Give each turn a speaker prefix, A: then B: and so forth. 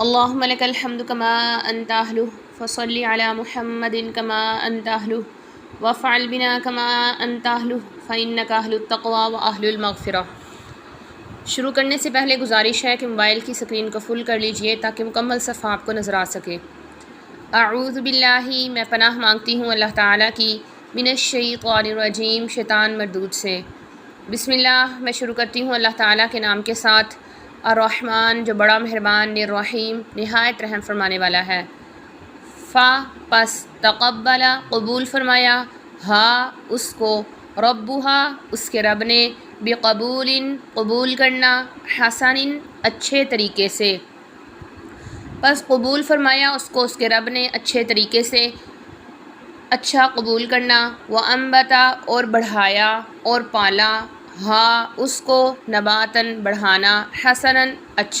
A: اللہم لک الحمد کما انت اہلہ فصلی علی محمد کما انت اہلہ وافعل بنا کما انت اہلہ فانک اہل التقوی و اہل المغفرہ۔ شروع کرنے سے پہلے گزارش ہے کہ موبائل کی سکرین کو فل کر لیجئے تاکہ مکمل صفحہ آپ کو نظر آ سکے۔ اعوذ باللہ، میں پناہ مانگتی ہوں اللہ تعالیٰ کی، من الشیطان الرجیم، شیطان مردود سے۔ بسم اللہ، میں شروع کرتی ہوں اللہ تعالیٰ کے نام کے ساتھ، الرحمن جو بڑا مہربان، الرحیم نہایت رحم فرمانے والا ہے۔ پس تقبل قبول فرمایا، اس کو ربھا اس کے رب نے، بقبول قبول کرنا، حسن اچھے طریقے سے۔ پس قبول فرمایا اس کو اس کے رب نے اچھے طریقے سے، اچھا قبول کرنا، وانبتا اور بڑھایا اور پالا، اس کو نباتاً بڑھانا، حسناً اچھا۔